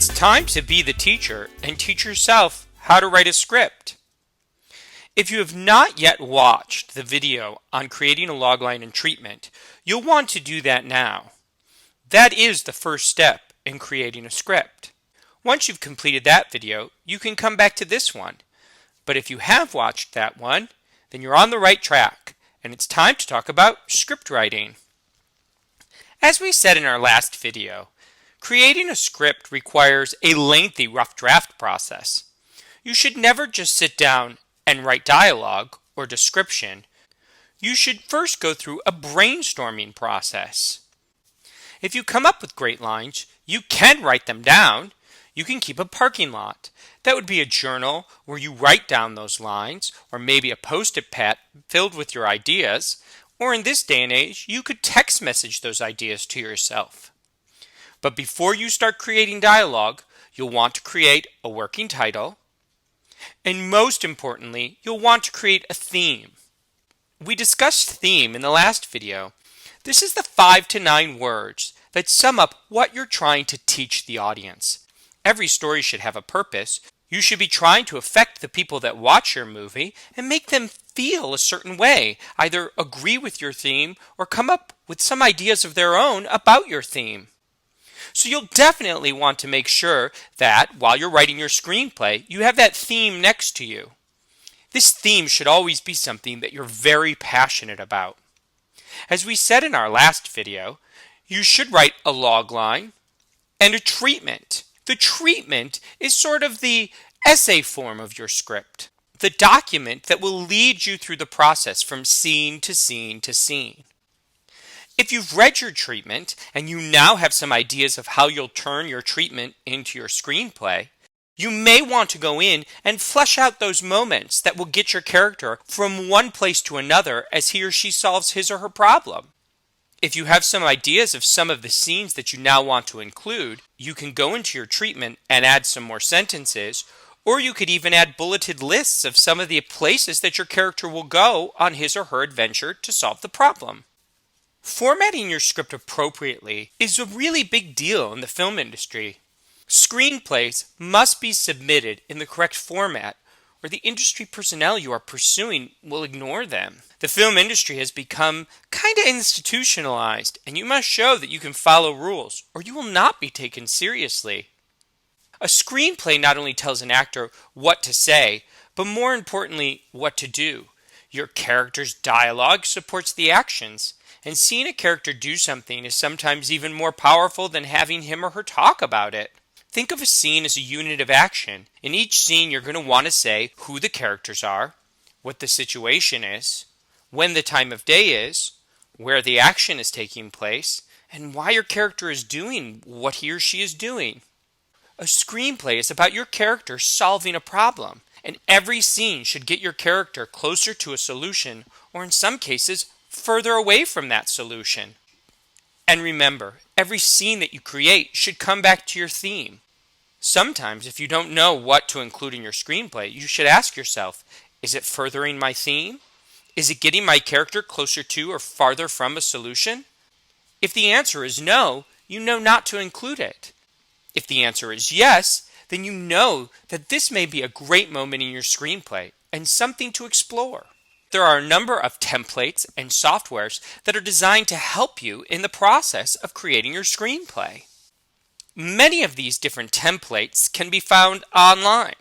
It's time to be the teacher and teach yourself how to write a script. If you have not yet watched the video on creating a logline and treatment, you'll want to do that now. That is the first step in creating a script. Once you've completed that video, you can come back to this one. But if you have watched that one, then you're on the right track, and it's time to talk about script writing. As we said in our last video, creating a script requires a lengthy rough draft process. You should never just sit down and write dialogue or description. You should first go through a brainstorming process. If you come up with great lines, you can write them down. You can keep a parking lot. That would be a journal where you write down those lines, or maybe a post-it pad filled with your ideas, or in this day and age, you could text message those ideas to yourself. But before you start creating dialogue, you'll want to create a working title, and most importantly, you'll want to create a theme. We discussed theme in the last video. This is the 5 to 9 words that sum up what you're trying to teach the audience. Every story should have a purpose. You should be trying to affect the people that watch your movie and make them feel a certain way, either agree with your theme or come up with some ideas of their own about your theme. So you'll definitely want to make sure that while you're writing your screenplay, you have that theme next to you. This theme should always be something that you're very passionate about. As we said in our last video, you should write a logline and a treatment. The treatment is sort of the essay form of your script, the document that will lead you through the process from scene to scene to scene. If you've read your treatment and you now have some ideas of how you'll turn your treatment into your screenplay, you may want to go in and flesh out those moments that will get your character from one place to another as he or she solves his or her problem. If you have some ideas of some of the scenes that you now want to include, you can go into your treatment and add some more sentences, or you could even add bulleted lists of some of the places that your character will go on his or her adventure to solve the problem. Formatting your script appropriately is a really big deal in the film industry. Screenplays must be submitted in the correct format, or the industry personnel you are pursuing will ignore them. The film industry has become kind of institutionalized, and you must show that you can follow rules, or you will not be taken seriously. A screenplay not only tells an actor what to say, but more importantly, what to do. Your character's dialogue supports the actions, and seeing a character do something is sometimes even more powerful than having him or her talk about it. Think of a scene as a unit of action. In each scene, you're going to want to say who the characters are, what the situation is, when the time of day is, where the action is taking place, and why your character is doing what he or she is doing. A screenplay is about your character solving a problem, and every scene should get your character closer to a solution, or in some cases, further away from that solution. And remember, every scene that you create should come back to your theme. Sometimes, if you don't know what to include in your screenplay, you should ask yourself, is it furthering my theme? Is it getting my character closer to or farther from a solution? If the answer is no, you know not to include it. If the answer is yes, then you know that this may be a great moment in your screenplay and something to explore. There are a number of templates and softwares that are designed to help you in the process of creating your screenplay. Many of these different templates can be found online.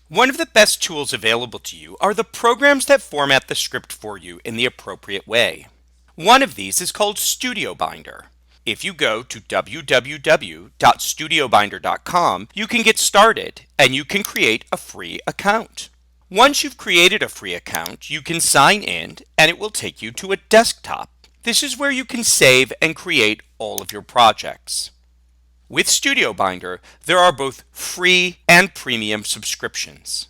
One of the best tools available to you are the programs that format the script for you in the appropriate way. One of these is called StudioBinder. If you go to www.studiobinder.com, you can get started and you can create a free account. Once you've created a free account, you can sign in and it will take you to a desktop. This is where you can save and create all of your projects. With StudioBinder, there are both free and premium subscriptions.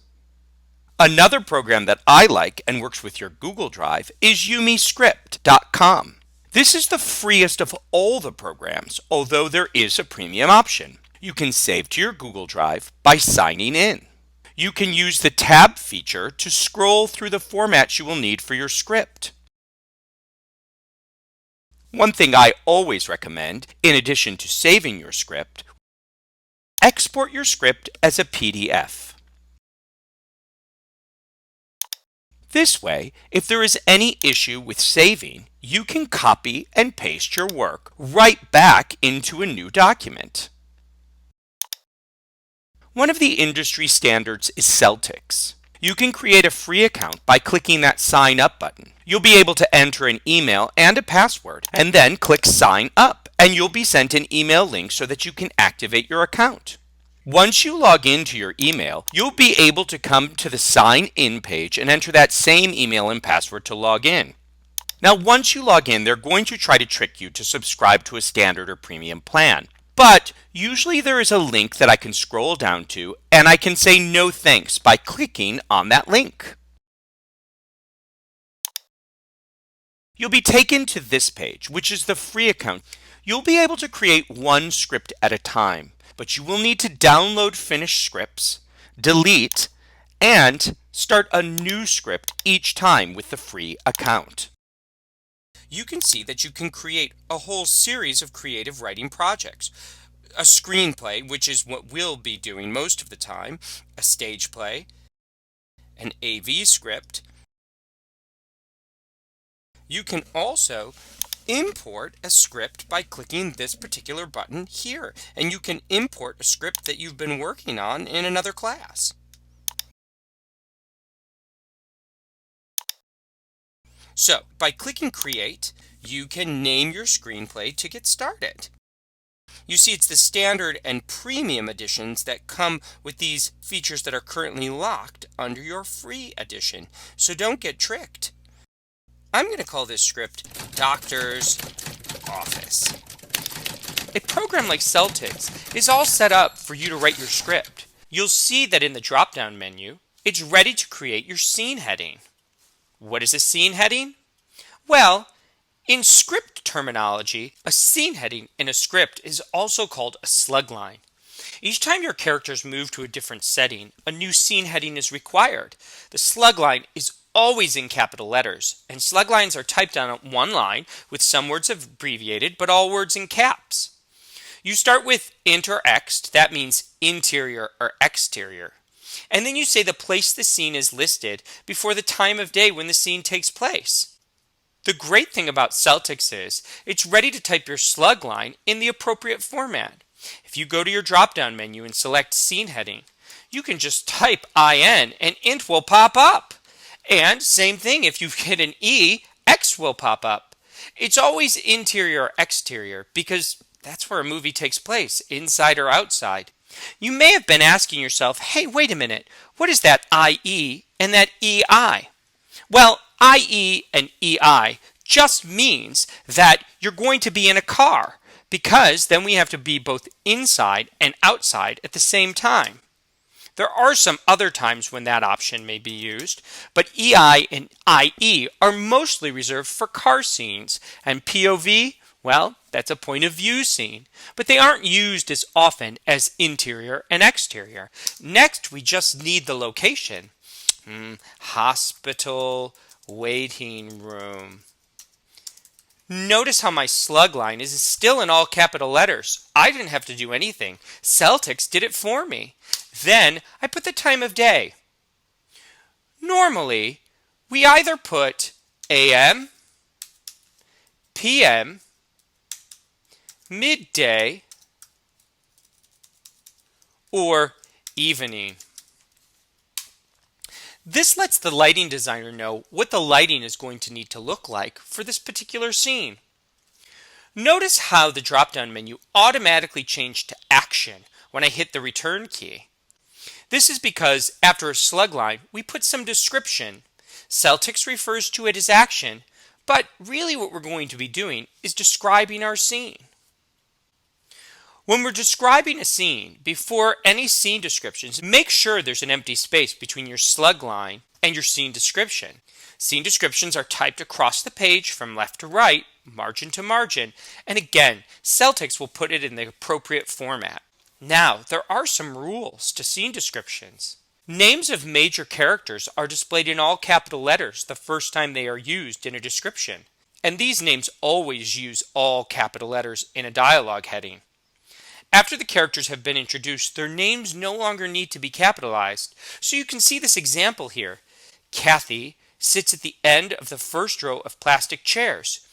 Another program that I like and works with your Google Drive is YouMeScript.com. This is the freest of all the programs, although there is a premium option. You can save to your Google Drive by signing in. You can use the tab feature to scroll through the formats you will need for your script. One thing I always recommend, in addition to saving your script, export your script as a PDF. This way, if there is any issue with saving, you can copy and paste your work right back into a new document. One of the industry standards is Celtx. You can create a free account by clicking that Sign Up button. You'll be able to enter an email and a password, and then click Sign Up, and you'll be sent an email link so that you can activate your account. Once you log into your email, you'll be able to come to the Sign In page and enter that same email and password to log in. Now, once you log in, they're going to try to trick you to subscribe to a standard or premium plan. But usually there is a link that I can scroll down to, and I can say no thanks by clicking on that link. You'll be taken to this page, which is the free account. You'll be able to create one script at a time, but you will need to download finished scripts, delete, and start a new script each time with the free account. You can see that you can create a whole series of creative writing projects. A screenplay, which is what we'll be doing most of the time, a stage play, an AV script. You can also import a script by clicking this particular button here, and you can import a script that you've been working on in another class. So, by clicking Create, you can name your screenplay to get started. You see, it's the standard and premium editions that come with these features that are currently locked under your free edition, so don't get tricked. I'm going to call this script Doctor's Office. A program like Celtx is all set up for you to write your script. You'll see that in the drop-down menu, it's ready to create your scene heading. What is a scene heading? Well, in script terminology, a scene heading in a script is also called a slug line. Each time your characters move to a different setting, a new scene heading is required. The slug line is always in capital letters, and slug lines are typed on one line with some words abbreviated, but all words in caps. You start with int or ext, that means interior or exterior. And then you say the place the scene is listed before the time of day when the scene takes place. The great thing about Celtx is it's ready to type your slug line in the appropriate format. If you go to your drop-down menu and select scene heading, you can just type IN and int will pop up. And same thing, if you hit an E, X will pop up. It's always interior or exterior because that's where a movie takes place, inside or outside. You may have been asking yourself, hey, wait a minute, what is that IE and that EI? Well, IE and EI just means that you're going to be in a car, because then we have to be both inside and outside at the same time. There are some other times when that option may be used, but EI and IE are mostly reserved for car scenes, and POV, well, that's a point of view scene, but they aren't used as often as interior and exterior. Next, we just need the location. Hospital, waiting room. Notice how my slug line is still in all capital letters. I didn't have to do anything. Celtx did it for me. Then I put the time of day. Normally, we either put AM, PM, midday, or evening. This lets the lighting designer know what the lighting is going to need to look like for this particular scene. Notice how the drop-down menu automatically changed to action when I hit the return key. This is because after a slug line, we put some description. Celtx refers to it as action, but really what we're going to be doing is describing our scene. When we're describing a scene, before any scene descriptions, make sure there's an empty space between your slug line and your scene description. Scene descriptions are typed across the page from left to right, margin to margin, and again, Celtx will put it in the appropriate format. Now, there are some rules to scene descriptions. Names of major characters are displayed in all capital letters the first time they are used in a description, and these names always use all capital letters in a dialogue heading. After the characters have been introduced, their names no longer need to be capitalized. So you can see this example here. Kathy sits at the end of the first row of plastic chairs.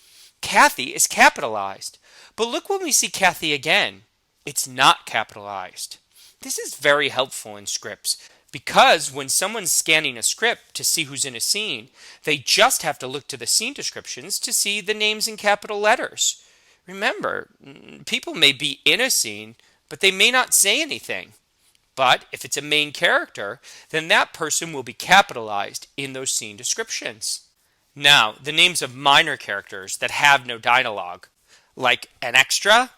Kathy is capitalized. But look when we see Kathy again. It's not capitalized. This is very helpful in scripts because when someone's scanning a script to see who's in a scene, they just have to look to the scene descriptions to see the names in capital letters. Remember, people may be in a scene, but they may not say anything. But if it's a main character, then that person will be capitalized in those scene descriptions. Now, the names of minor characters that have no dialogue, like an extra,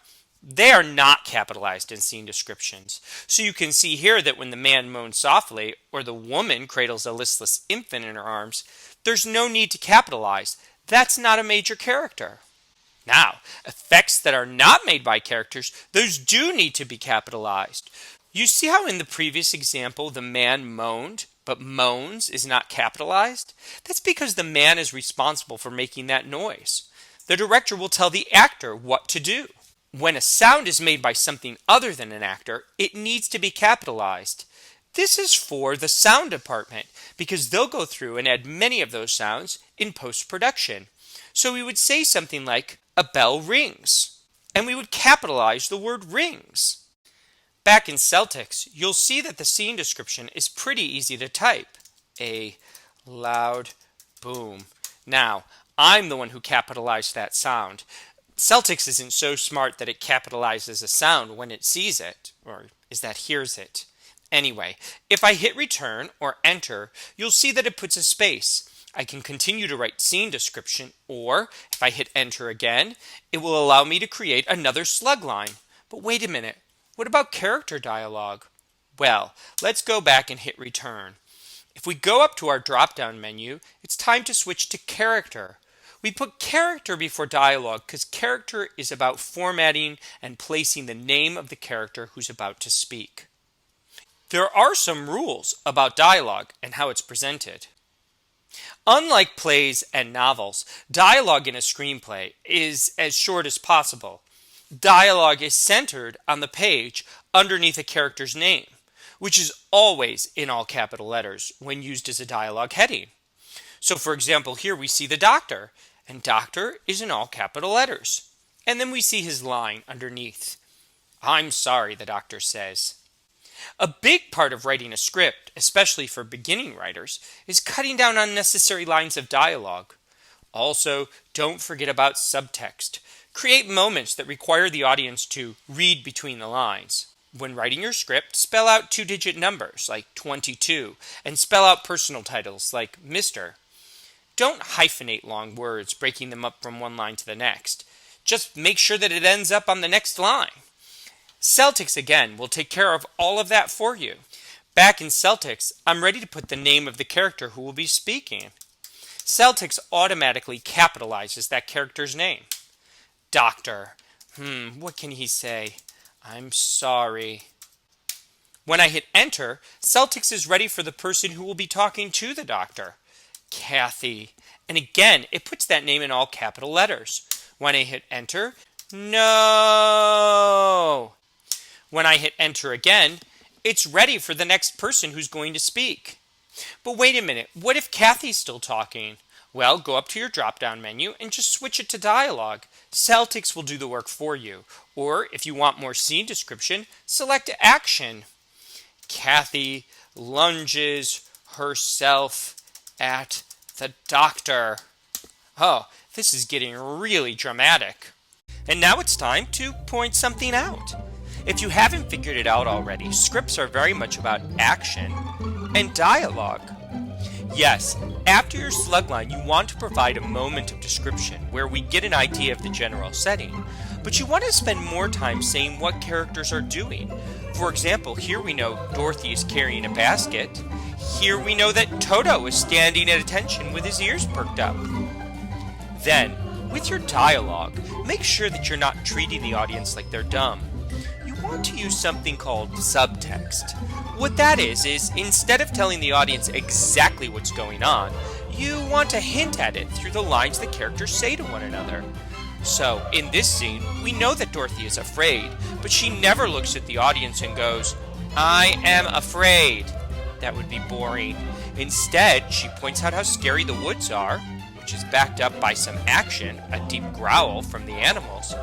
they are not capitalized in scene descriptions. So you can see here that when the man moans softly or the woman cradles a listless infant in her arms, there's no need to capitalize. That's not a major character. Now, effects that are not made by characters, those do need to be capitalized. You see how in the previous example the man moaned, but moans is not capitalized? That's because the man is responsible for making that noise. The director will tell the actor what to do. When a sound is made by something other than an actor, it needs to be capitalized. This is for the sound department because they'll go through and add many of those sounds in post-production. So we would say something like, a bell rings, and we would capitalize the word rings. Back in Celtx, you'll see that the scene description is pretty easy to type. A loud boom. Now, I'm the one who capitalized that sound. Celtx isn't so smart that it capitalizes a sound when it sees it, or is that hears it. Anyway, if I hit return or enter, you'll see that it puts a space. I can continue to write scene description, or if I hit enter again, it will allow me to create another slug line. But wait a minute, what about character dialogue? Well, let's go back and hit return. If we go up to our drop-down menu, it's time to switch to character. We put character before dialogue because character is about formatting and placing the name of the character who's about to speak. There are some rules about dialogue and how it's presented. Unlike plays and novels, dialogue in a screenplay is as short as possible. Dialogue is centered on the page underneath a character's name, which is always in all capital letters when used as a dialogue heading. So for example, here we see the doctor, and doctor is in all capital letters. And then we see his line underneath. I'm sorry, the doctor says. A big part of writing a script, especially for beginning writers, is cutting down unnecessary lines of dialogue. Also, don't forget about subtext. Create moments that require the audience to read between the lines. When writing your script, spell out two-digit numbers like 22 and spell out personal titles like Mr. Don't hyphenate long words, breaking them up from one line to the next. Just make sure that it ends up on the next line. Celtx, again, will take care of all of that for you. Back in Celtx, I'm ready to put the name of the character who will be speaking. Celtx automatically capitalizes that character's name. Doctor. What can he say? I'm sorry. When I hit enter, Celtx is ready for the person who will be talking to the doctor. Kathy. And again, it puts that name in all capital letters. When I hit enter, no. When I hit enter again, it's ready for the next person who's going to speak. But wait a minute, what if Kathy's still talking? Well, go up to your drop-down menu and just switch it to dialogue. Celtx will do the work for you. Or, if you want more scene description, select action. Kathy lunges herself at the doctor. Oh, this is getting really dramatic. And now it's time to point something out. If you haven't figured it out already, scripts are very much about action and dialogue. Yes, after your slug line, you want to provide a moment of description where we get an idea of the general setting, but you want to spend more time saying what characters are doing. For example, here we know Dorothy is carrying a basket. Here we know that Toto is standing at attention with his ears perked up. Then, with your dialogue, make sure that you're not treating the audience like they're dumb. You want to use something called subtext. What that is instead of telling the audience exactly what's going on, you want to hint at it through the lines the characters say to one another. So, in this scene, we know that Dorothy is afraid, but she never looks at the audience and goes, "I am afraid." That would be boring. Instead, she points out how scary the woods are, which is backed up by some action, a deep growl from the animals.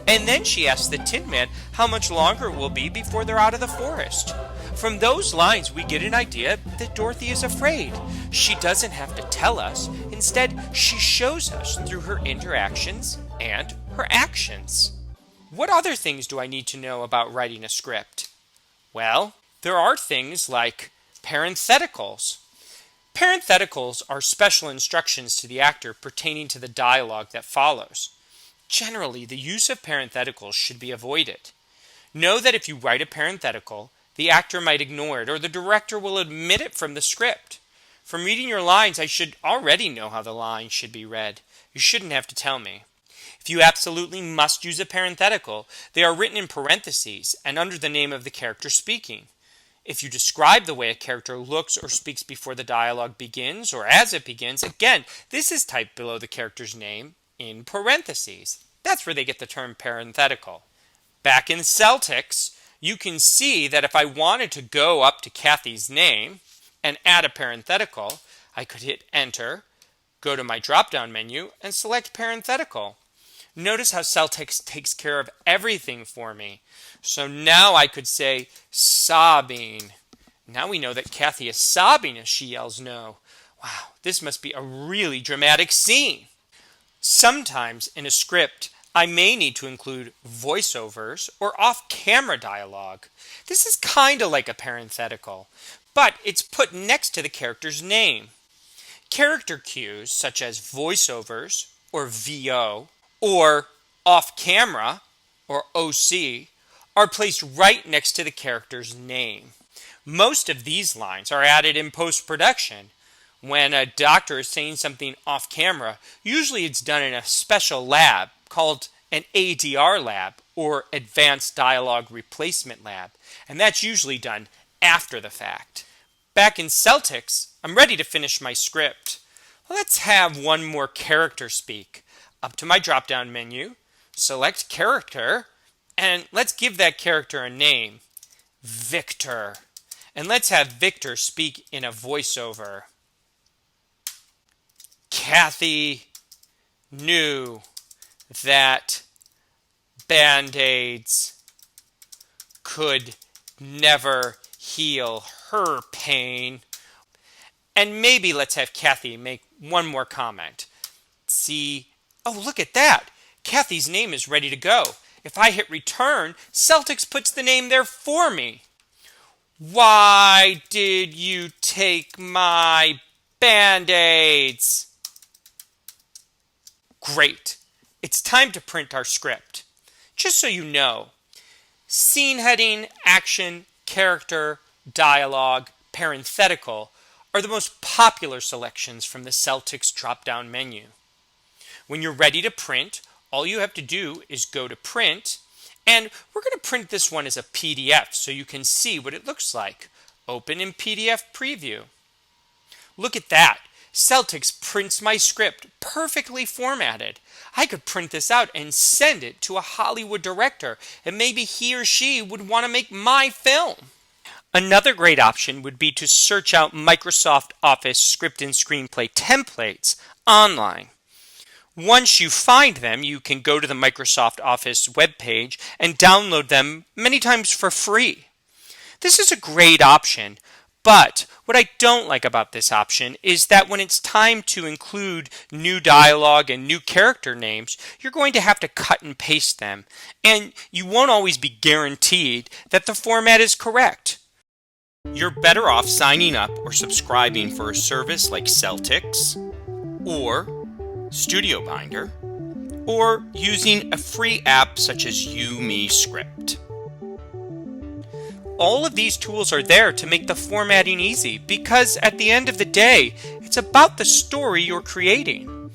And then she asks the Tin Man how much longer it will be before they're out of the forest. From those lines, we get an idea that Dorothy is afraid. She doesn't have to tell us. Instead, she shows us through her interactions and her actions. What other things do I need to know about writing a script? Well, there are things like parentheticals. Parentheticals are special instructions to the actor pertaining to the dialogue that follows. Generally, the use of parentheticals should be avoided. Know that if you write a parenthetical, the actor might ignore it or the director will omit it from the script. From reading your lines, I should already know how the lines should be read. You shouldn't have to tell me. If you absolutely must use a parenthetical, they are written in parentheses and under the name of the character speaking. If you describe the way a character looks or speaks before the dialogue begins or as it begins, again, this is typed below the character's name in parentheses. That's where they get the term parenthetical. Back in Celtx, you can see that if I wanted to go up to Kathy's name and add a parenthetical, I could hit Enter, go to my drop-down menu, and select parenthetical. Notice how Celtx takes care of everything for me. So now I could say sobbing. Now we know that Kathy is sobbing as she yells no. Wow, this must be a really dramatic scene. Sometimes in a script, I may need to include voiceovers or off-camera dialogue. This is kind of like a parenthetical, but it's put next to the character's name. Character cues such as voiceovers or VO or off-camera or OC are placed right next to the character's name. Most of these lines are added in post-production. When a doctor is saying something off-camera, usually it's done in a special lab called an ADR lab or Advanced Dialogue Replacement Lab, and that's usually done after the fact. Back in Celtx, I'm ready to finish my script. Let's have one more character speak. Up to my drop-down menu, select character, and let's give that character a name, Victor. And let's have Victor speak in a voiceover. Kathy knew that Band-Aids could never heal her pain. And maybe let's have Kathy make one more comment. See, oh, look at that. Kathy's name is ready to go. If I hit return, Celtx puts the name there for me. Why did you take my Band-Aids? Great. It's time to print our script. Just so you know, scene heading, action, character, dialogue, parenthetical are the most popular selections from the Celtx drop-down menu. When you're ready to print, all you have to do is go to print, and we're going to print this one as a PDF so you can see what it looks like. Open in PDF Preview. Look at that. Celtx prints my script perfectly formatted. I could print this out and send it to a Hollywood director, and maybe he or she would want to make my film. Another great option would be to search out Microsoft Office script and screenplay templates online. Once you find them, you can go to the Microsoft Office webpage and download them many times for free. This is a great option, but what I don't like about this option is that when it's time to include new dialogue and new character names, you're going to have to cut and paste them, and you won't always be guaranteed that the format is correct. You're better off signing up or subscribing for a service like Celtx or StudioBinder, or using a free app such as YouMeScript. All of these tools are there to make the formatting easy because at the end of the day, it's about the story you're creating.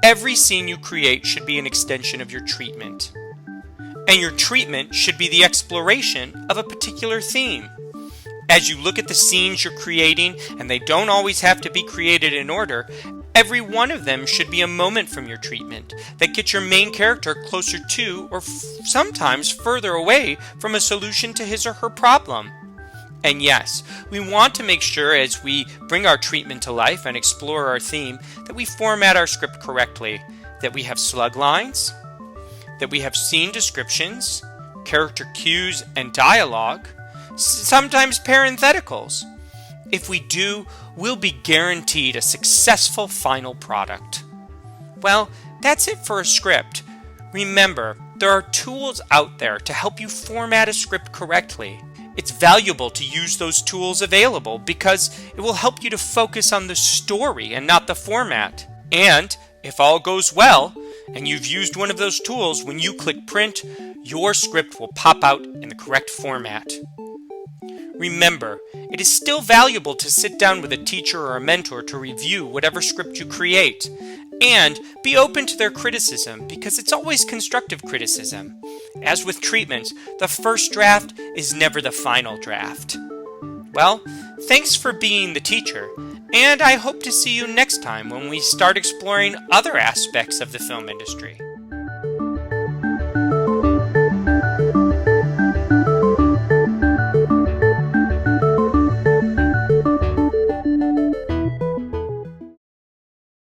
Every scene you create should be an extension of your treatment. And your treatment should be the exploration of a particular theme. As you look at the scenes you're creating, and they don't always have to be created in order, Every one of them should be a moment from your treatment that gets your main character closer to, or sometimes further away from, a solution to his or her problem. And yes, we want to make sure as we bring our treatment to life and explore our theme that we format our script correctly, that we have slug lines, that we have scene descriptions, character cues and dialogue, sometimes parentheticals. If we do, we'll be guaranteed a successful final product. Well, that's it for a script. Remember, there are tools out there to help you format a script correctly. It's valuable to use those tools available because it will help you to focus on the story and not the format. And if all goes well, and you've used one of those tools, when you click print, your script will pop out in the correct format. Remember, it is still valuable to sit down with a teacher or a mentor to review whatever script you create, and be open to their criticism because it's always constructive criticism. As with treatments, the first draft is never the final draft. Well, thanks for being the teacher, and I hope to see you next time when we start exploring other aspects of the film industry.